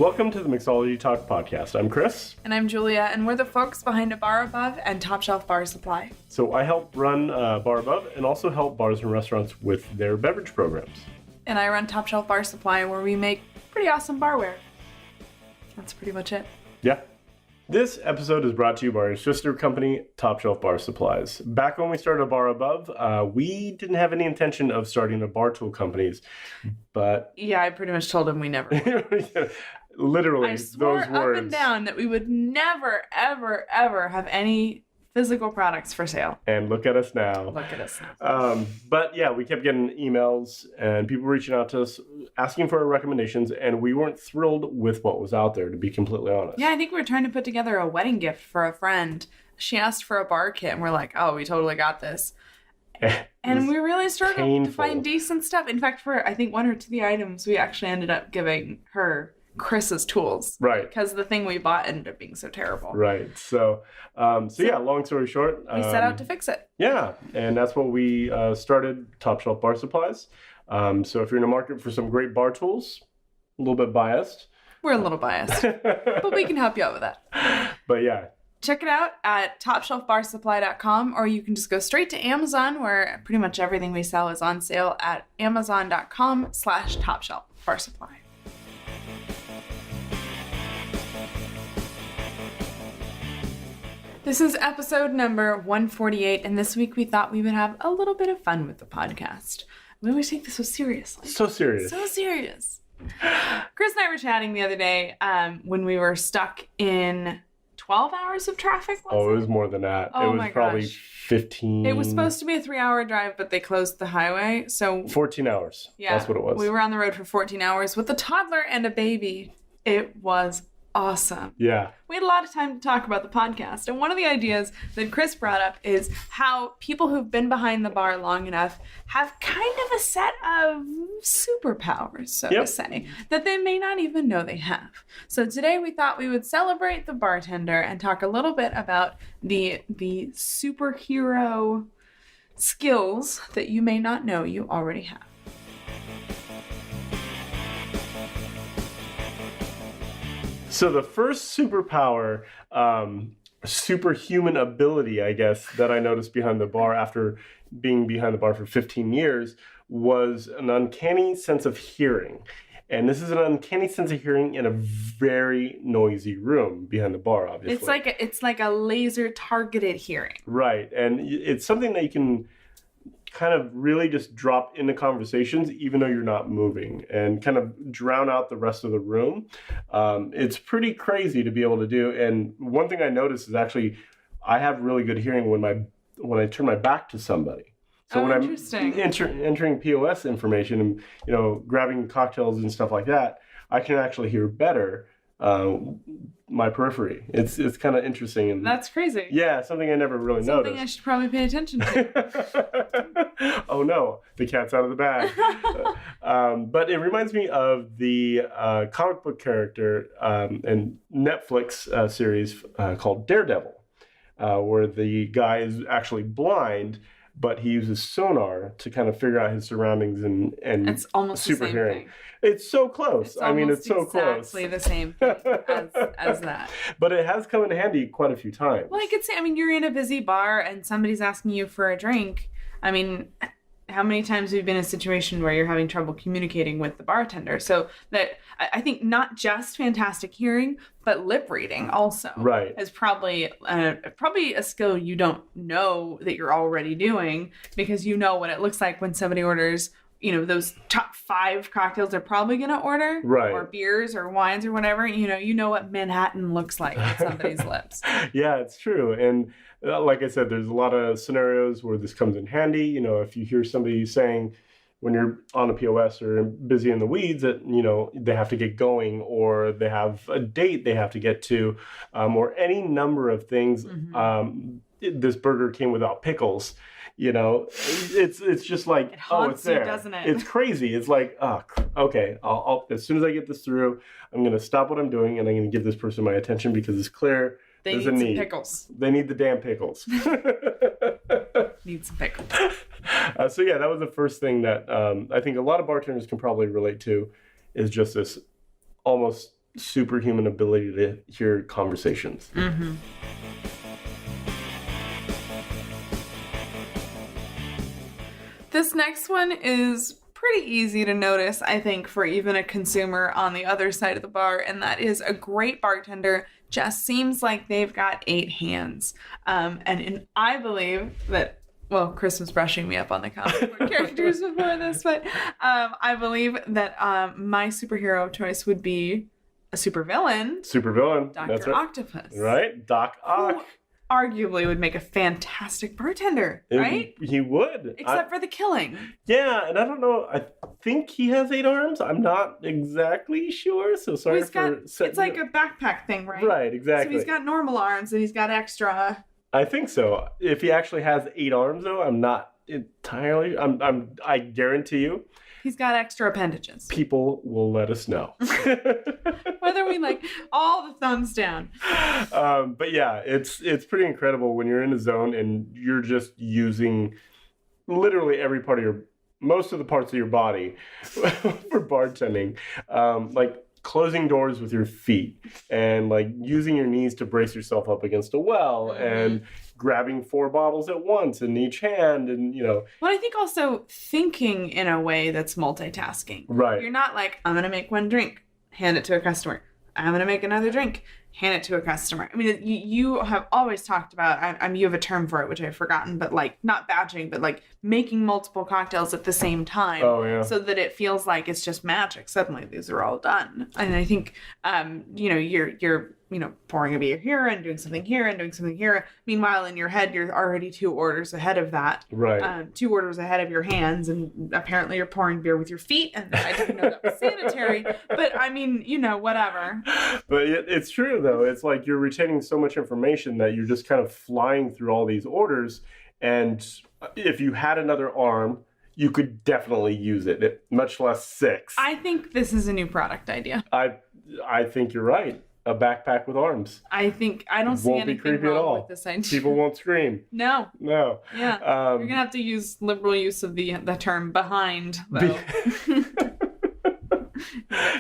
Welcome to the Mixology Talk podcast. I'm Chris. And I'm Julia, and we're the folks behind A Bar Above and Top Shelf Bar Supply. So I help run Bar Above and also help bars and restaurants with their beverage programs. And I run Top Shelf Bar Supply, where we make pretty awesome barware. That's pretty much it. Yeah. This episode is brought to you by our sister company, Top Shelf Bar Supplies. Back when we started A Bar Above, we didn't have any intention of starting a bar tool companies, but... Yeah, I pretty much told him we never would. Literally, I swore those words. up and down that we would never, ever, ever have any physical products for sale. And look at us now. Look at us now. But yeah, we kept getting emails and people reaching out to us asking for our recommendations, and we weren't thrilled with what was out there, to be completely honest. Yeah, I think we were trying to put together a wedding gift for a friend. She asked for a bar kit, and we're like, oh, we totally got this. And we really struggled to find decent stuff. In fact, for I think one or two of the items, we actually ended up giving her Chris's tools. Right. Because the thing we bought ended up being so terrible. Right. So yeah, long story short. We set out to fix it. Yeah. And that's what we started Top Shelf Bar Supplies. So if you're in the market for some great bar tools, a little bit biased. We're a little biased. But we can help you out with that. But yeah. Check it out at topshelfbarsupply.com, or you can just go straight to Amazon, where pretty much everything we sell is on sale at amazon.com/topshelfbarsupply. This is episode number 148, and this week we thought we would have a little bit of fun with the podcast. We always take this so seriously. So serious. So serious. Chris and I were chatting the other day when we were stuck in 12 hours of traffic, it was more than that. Oh, it was probably 15. It was supposed to be a 3-hour drive, but they closed the highway, so... 14 hours. Yeah. That's what it was. We were on the road for 14 hours with a toddler and a baby. It was awesome. Yeah. We had a lot of time to talk about the podcast, and one of the ideas that Chris brought up is how people who've been behind the bar long enough have kind of a set of superpowers, so to say, that they may not even know they have. So today we thought we would celebrate the bartender and talk a little bit about the superhero skills that you may not know you already have. So the first superpower, superhuman ability, I guess, that I noticed behind the bar after being behind the bar for 15 years was an uncanny sense of hearing. And this is an uncanny sense of hearing in a very noisy room behind the bar, obviously. It's like a laser targeted hearing. Right. And it's something that you can kind of really just drop into conversations even though you're not moving and kind of drown out the rest of the room. It's pretty crazy to be able to do. And one thing I noticed is actually I have really good hearing when I turn my back to somebody. So when I'm entering POS information and grabbing cocktails and stuff like that, I can actually hear better my periphery. It's kind of interesting. And that's crazy. Yeah, something I never really noticed. Something I should probably pay attention to. Oh no, the cat's out of the bag. But it reminds me of the comic book character and Netflix series called Daredevil, where the guy is actually blind, but he uses sonar to kind of figure out his surroundings and it's almost super the same hearing. Thing. It's so close. It's so close. Exactly the same thing as that. But it has come in handy quite a few times. Well, I could say, you're in a busy bar and somebody's asking you for a drink. How many times have you been in a situation where you're having trouble communicating with the bartender? So that I think not just fantastic hearing, but lip reading also is probably a skill you don't know that you're already doing, because you know what it looks like when somebody orders, those top 5 cocktails they're probably going to order, or beers or wines or whatever. You know what Manhattan looks like on somebody's lips. Yeah, it's true. And like I said, there's a lot of scenarios where this comes in handy. If you hear somebody saying when you're on a POS or busy in the weeds that, they have to get going, or they have a date they have to get to, or any number of things. Mm-hmm. This burger came without pickles. It's just like, it haunts it's there. You, doesn't it? It's crazy. It's like, okay, I'll as soon as I get this through, I'm going to stop what I'm doing and I'm going to give this person my attention because it's clear. They need some pickles. They need the damn pickles. Need some pickles. So yeah, that was the first thing that I think a lot of bartenders can probably relate to, is just this almost superhuman ability to hear conversations. Mm-hmm. This next one is pretty easy to notice, I think, for even a consumer on the other side of the bar, and that is a great bartender just seems like they've got 8 hands. And I believe that, well, Chris was brushing me up on the comic book characters before this, but I believe that my superhero of choice would be a supervillain. Supervillain. Dr. That's right. Octopus. Right? Doc Ock. Who arguably would make a fantastic bartender, right? He would. Except for the killing. Yeah, and I don't know. I think he has 8 arms. I'm not exactly sure, so sorry It's like a backpack thing, right? Right, exactly. So he's got normal arms and he's got extra. I think so. If he actually has 8 arms, though, I'm not entirely. I guarantee you, he's got extra appendages. People will let us know. Whether we like all the thumbs down. But yeah, it's pretty incredible when you're in a zone and you're just using literally most of the parts of your body for bartending. Like closing doors with your feet and like using your knees to brace yourself up against a well and grabbing 4 bottles at once in each hand and, Well, I think also thinking in a way that's multitasking. Right. You're not like, I'm going to make one drink, hand it to a customer. I'm going to make another drink, hand it to a customer. I mean, you have always talked about, you have a term for it, which I've forgotten, but like not batching, but like making multiple cocktails at the same time. Oh, yeah. So that it feels like it's just magic. Suddenly these are all done. And I think, you're pouring a beer here and doing something here and doing something here. Meanwhile, in your head, you're already 2 orders ahead of that. Right. 2 orders ahead of your hands. And apparently you're pouring beer with your feet. And I didn't know that was sanitary. But I mean, whatever. But it's true, though. It's like you're retaining so much information that you're just kind of flying through all these orders. And if you had another arm, you could definitely use it, much less 6. I think this is a new product idea. I think you're right. A backpack with arms. I don't see anything wrong with this idea. People won't scream. No. Yeah. You're gonna have to use liberal use of the term behind, though.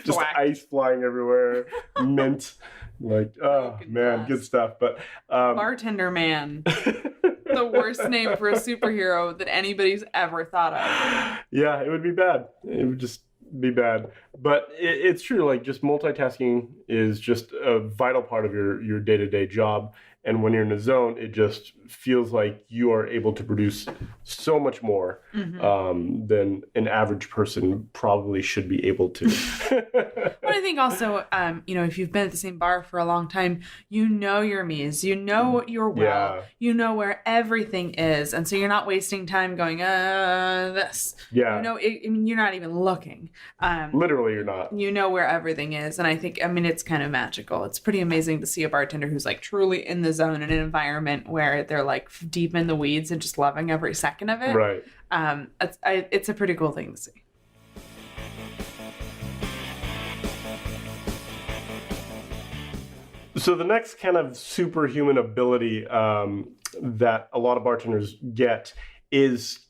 Just ice flying everywhere, mint. Like, oh man, good stuff. But Bartender Man. The worst name for a superhero that anybody's ever thought of. Yeah, it would be bad. It would just be bad. But it's true, like just multitasking is just a vital part of your day-to-day job. And when you're in a zone, it just feels like you are able to produce so much more than an average person probably should be able to. But I think also, if you've been at the same bar for a long time, you know your mise, you know your well, you know where everything is. And so you're not wasting time going, this. Yeah. You're not even looking. Literally, you're not. You know where everything is. And I think, it's kind of magical. It's pretty amazing to see a bartender who's like truly in the zone in an environment where they're like deep in the weeds and just loving every second of it. Right. It's a pretty cool thing to see. So the next kind of superhuman ability that a lot of bartenders get is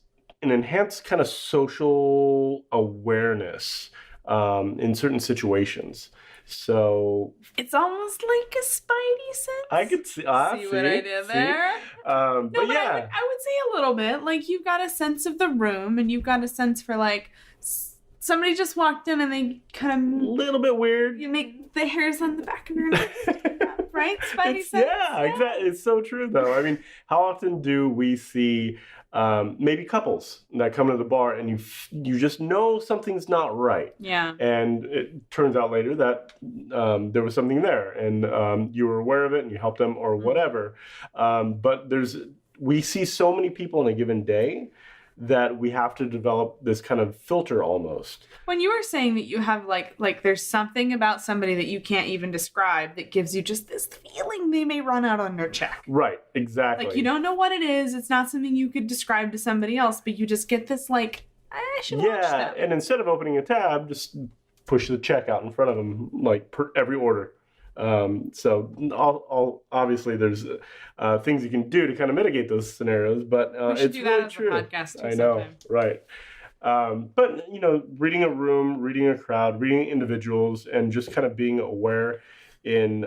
an enhanced kind of social awareness in certain situations. So it's almost like a spidey sense. I could see. See what I did there? But yeah, I would say a little bit. Like you've got a sense of the room, and you've got a sense for like somebody just walked in and they kind of a little bit weird. You make the hairs on the back of your neck, right? Spidey sense. Yeah, exactly. It's so true, though. I mean, how often do we see maybe couples that come to the bar and you just know something's not right? Yeah. And it turns out later that there was something there, and you were aware of it and you helped them or whatever. But we see so many people in a given day that we have to develop this kind of filter almost. When you were saying that you have like there's something about somebody that you can't even describe that gives you just this feeling they may run out on their check. Right, exactly. Like you don't know what it is. It's not something you could describe to somebody else, but you just get this like, I should watch them. Yeah, and instead of opening a tab, just push the check out in front of them like per every order. So obviously there's things you can do to kind of mitigate those scenarios, but we should it's do really that as true. a podcast too I know, sometime. right? But, reading a room, reading a crowd, reading individuals, and just kind of being aware in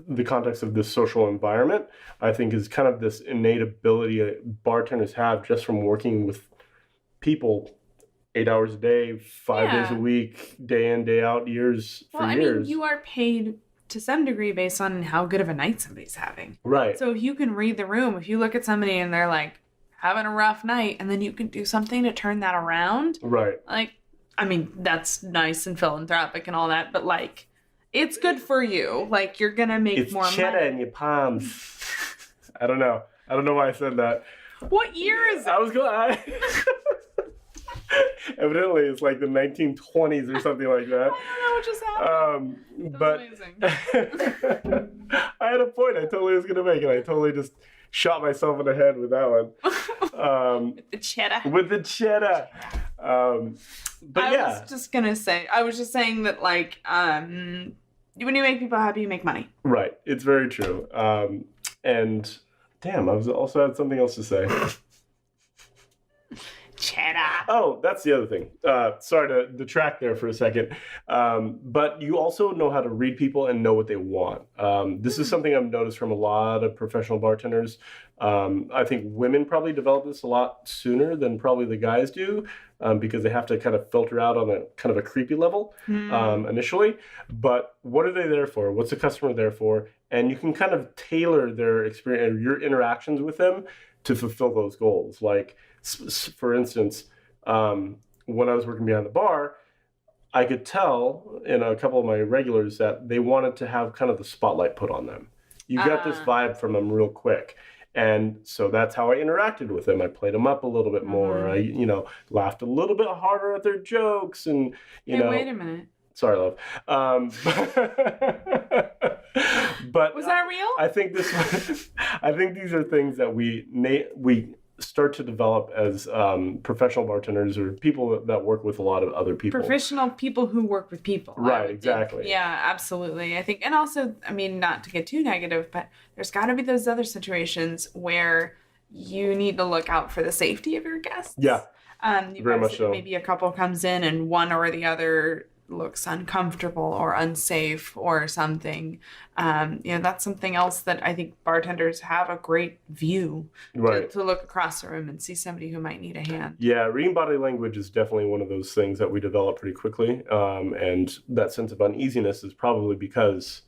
the context of this social environment, I think is kind of this innate ability bartenders have just from working with people 8 hours a day, 5 days a week, day in, day out, years. I mean, you are paid to some degree based on how good of a night somebody's having. Right. So if you can read the room, if you look at somebody and they're like having a rough night, and then you can do something to turn that around. Right. Like, I mean, that's nice and philanthropic and all that, but like, it's good for you. Like, you're gonna make more money. It's cheddar in your palms. I don't know why I said that. What year is it? I was going. Evidently, it's like the 1920s or something like that. I don't know what just happened. But amazing. I had a point. I totally was going to make it. I totally just shot myself in the head with that one. With the cheddar. With the cheddar. But I was just saying that, like, when you make people happy, you make money. Right. It's very true. And damn, I also had something else to say. Cheddar. Oh, that's the other thing. Sorry to detract there for a second. But you also know how to read people and know what they want. This is something I've noticed from a lot of professional bartenders. I think women probably develop this a lot sooner than probably the guys do, because they have to kind of filter out on a kind of a creepy level initially. But what are they there for? What's the customer there for? And you can kind of tailor their experience, your interactions with them to fulfill those goals. Like, for instance, when I was working behind the bar, I could tell in a couple of my regulars that they wanted to have kind of the spotlight put on them. You got this vibe from them real quick. And so that's how I interacted with them. I played them up a little bit more. I, laughed a little bit harder at their jokes and, wait a minute. Sorry, love. But was that real? I think these are things that we start to develop as professional bartenders or people that work with a lot of other people. Professional people who work with people. Right, exactly. Think. Yeah, absolutely. I think, and also, I mean, not to get too negative, but there's got to be those other situations where you need to look out for the safety of your guests. Yeah, very much so. Maybe a couple comes in and one or the other looks uncomfortable or unsafe or something. That's something else that I think bartenders have a great view to look across the room and see somebody who might need a hand. Yeah, reading body language is definitely one of those things that we develop pretty quickly. And that sense of uneasiness is probably because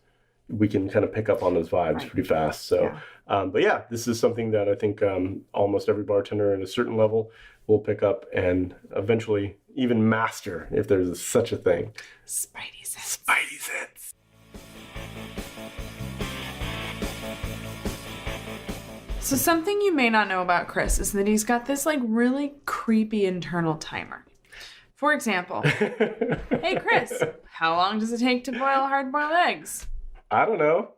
we can kind of pick up on those vibes pretty fast. So, but this is something that I think almost every bartender at a certain level will pick up and eventually even master, if there's such a thing. Spidey sense. Spidey sense. So something you may not know about Chris is that he's got this like really creepy internal timer. For example, hey Chris, how long does it take to boil hard-boiled eggs? I don't know.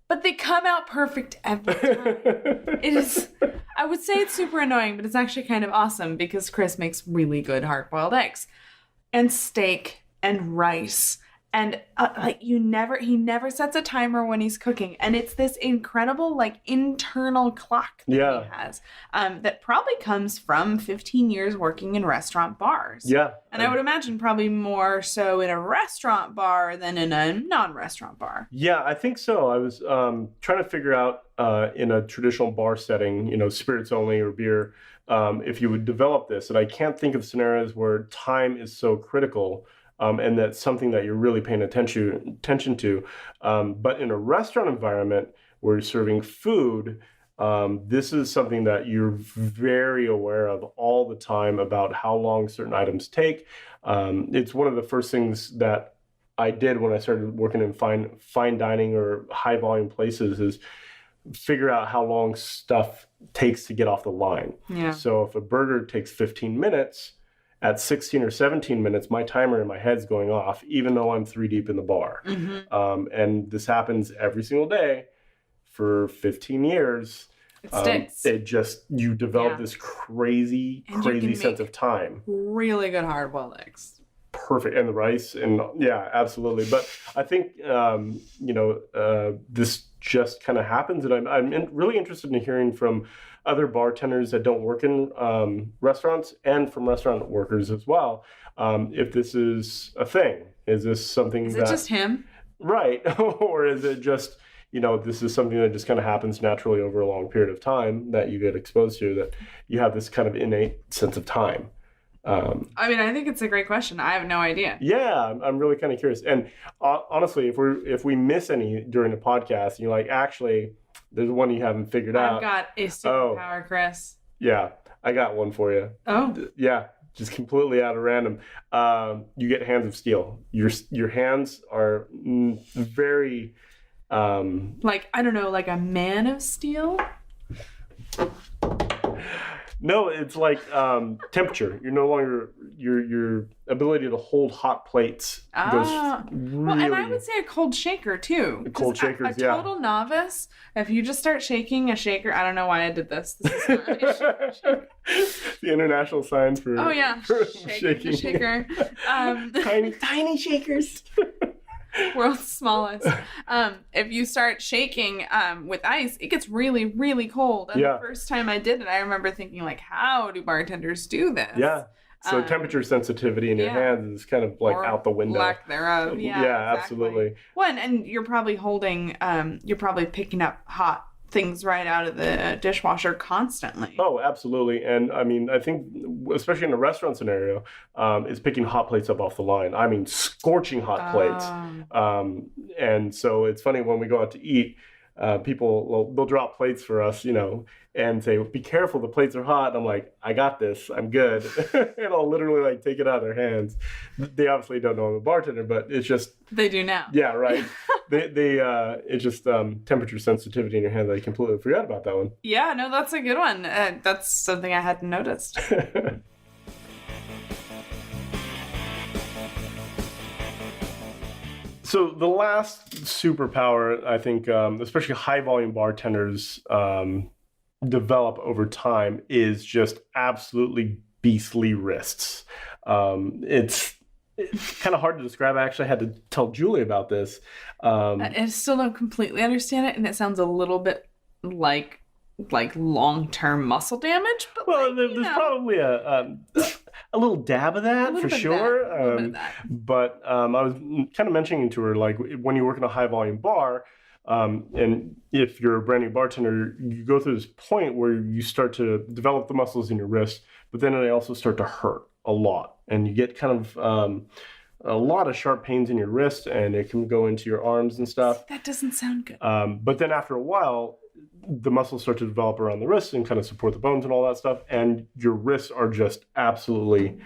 But they come out perfect every time. It is, I would say it's super annoying, but it's actually kind of awesome because Chris makes really good hard-boiled eggs and steak and rice. And he never sets a timer when he's cooking. And it's this incredible internal clock that he has that probably comes from 15 years working in restaurant bars. Yeah. And I would imagine probably more so in a restaurant bar than in a non-restaurant bar. Yeah, I think so. I was trying to figure out in a traditional bar setting, spirits only or beer, if you would develop this. And I can't think of scenarios where time is so critical. And that's something that you're really paying attention to. But in a restaurant environment where you're serving food, this is something that you're very aware of all the time about how long certain items take. It's one of the first things that I did when I started working in fine dining or high volume places is figure out how long stuff takes to get off the line. Yeah. So if a burger takes 15 minutes, at 16 or 17 minutes, my timer in my head's going off, even though I'm 3 deep in the bar. Mm-hmm. And this happens every single day for 15 years. It sticks. You develop this crazy sense of time. Really good hard-boiled eggs. Perfect. And the rice. And yeah, absolutely. But I think, this just kind of happens. And I'm really interested in hearing from other bartenders that don't work in restaurants and from restaurant workers as well, if this is a thing. Is this something Is it just him? Right. Or is it just, this is something that just kind of happens naturally over a long period of time that you get exposed to, that you have this kind of innate sense of time? I think it's a great question. I have no idea. Yeah, I'm really kind of curious. And honestly, if we miss any during the podcast, and you're like, actually, there's one you haven't figured out. I've got a superpower, Chris. Yeah, I got one for you. Oh. Yeah, just completely out of random. You get hands of steel. Your hands are very... like a man of steel? No, it's like temperature. You're no longer your ability to hold hot plates goes really... Well, and I would say a cold shaker too. Cold shakers, a total novice. If you just start shaking a shaker, I don't know why I did this. This is not a shaker. The international sign for for shaking the shaker. Tiny shakers. World's smallest. If you start shaking with ice, it gets really, really cold. And the first time I did it, I remember thinking, like, how do bartenders do this? Yeah. So temperature sensitivity in your hands is kind of like out the window. Lack thereof. Yeah, exactly. Absolutely. Well, and you're probably you're probably picking up hot things right out of the dishwasher constantly. Oh, absolutely. And I think, especially in a restaurant scenario, it's picking hot plates up off the line. Scorching hot plates. And so it's funny when we go out to eat, people, they'll drop plates for us, and say, be careful, the plates are hot. And I'm like, I got this, I'm good. And I'll literally take it out of their hands. They obviously don't know I'm a bartender, but it's just... They do now. Yeah, right. It's just temperature sensitivity in your hand. I completely forgot about that one. Yeah, no, that's a good one. That's something I hadn't noticed. So the last superpower, I think, especially high volume bartenders develop over time, is just absolutely beastly wrists. It's kind of hard to describe. I actually had to tell Julie about this. I still don't completely understand it, and it sounds a little bit like long-term muscle damage. But there's probably a little dab of that for sure. But I was kind of mentioning to her, like, when you work in a high-volume bar, and if you're a brand new bartender, you go through this point where you start to develop the muscles in your wrist, but then they also start to hurt a lot. And you get kind of a lot of sharp pains in your wrist, and it can go into your arms and stuff. That doesn't sound good. But then after a while, the muscles start to develop around the wrist and kind of support the bones and all that stuff. And your wrists are just absolutely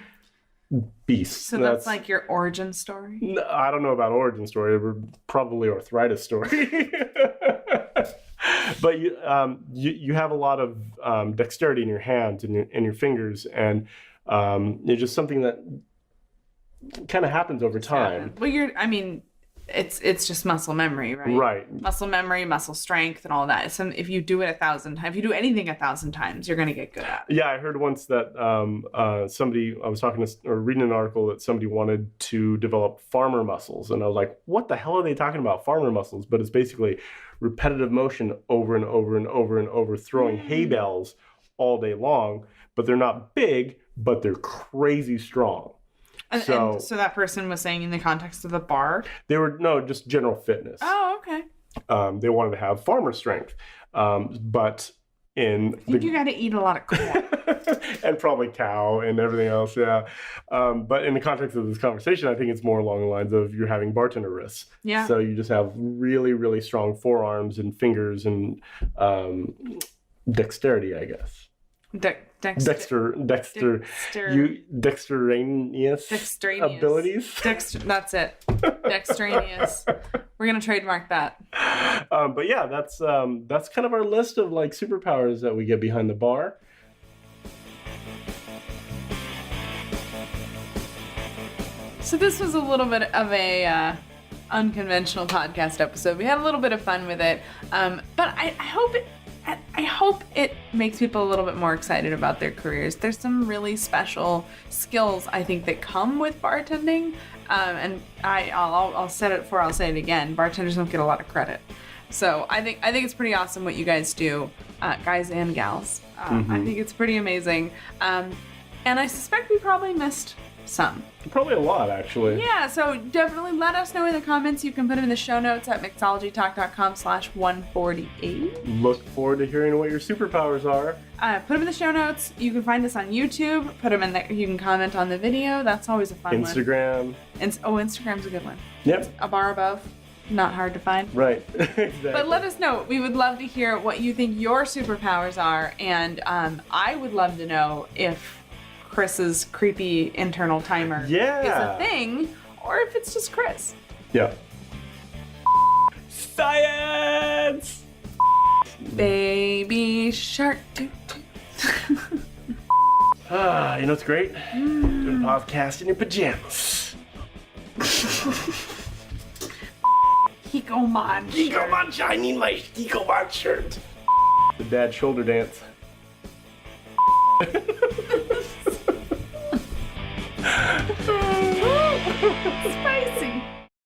beasts. So that's like your origin story? I don't know about origin story. Probably arthritis story. But you have a lot of dexterity in your hands and your fingers, and it's just something that kind of happens over time. Well, it's just muscle memory, right? Right. Muscle memory, muscle strength, and all that. So if you do it 1,000 times, if you do anything 1,000 times, you're going to get good at it. Yeah, I heard once that somebody, I was talking to or reading an article that somebody wanted to develop farmer muscles, and I was like, what the hell are they talking about, farmer muscles? But it's basically repetitive motion over and over and over and over, throwing hay bales all day long, but they're not big, but they're crazy strong. And so that person was saying in the context of the bar? They were, just general fitness. Oh, okay. They wanted to have farmer strength. But I think you got to eat a lot of corn. And probably cow and everything else, yeah. But in the context of this conversation, I think it's more along the lines of you're having bartender wrists. Yeah. So you just have really, really strong forearms and fingers and dexterity, I guess. Dexterous abilities. That's it. Dextraneous. We're gonna trademark that. But yeah, that's kind of our list of like superpowers that we get behind the bar. So this was a little bit of a unconventional podcast episode. We had a little bit of fun with it, but I hope it makes people a little bit more excited about their careers. There's some really special skills, I think, that come with bartending. And I'll say it again. Bartenders don't get a lot of credit. So I think it's pretty awesome what you guys do, guys and gals. I think it's pretty amazing. And I suspect we probably missed some. Probably a lot, actually. Yeah, so definitely let us know in the comments. You can put them in the show notes at mixologytalk.com/148. Look forward to hearing what your superpowers are. Put them in the show notes. You can find us on YouTube. Put them in there. You can comment on the video. That's always a fun Instagram. one. Instagram's a good one. Yep. A bar above. Not hard to find. Right. Exactly. But let us know. We would love to hear what you think your superpowers are. And I would love to know if Chris's creepy internal timer is a thing, or if it's just Chris. Yeah. Science! Baby shark. You know what's great? Doing a podcast in your pajamas. Hikomon. Hikomon, I need my Hikomon shirt. The dad shoulder dance. Spicy.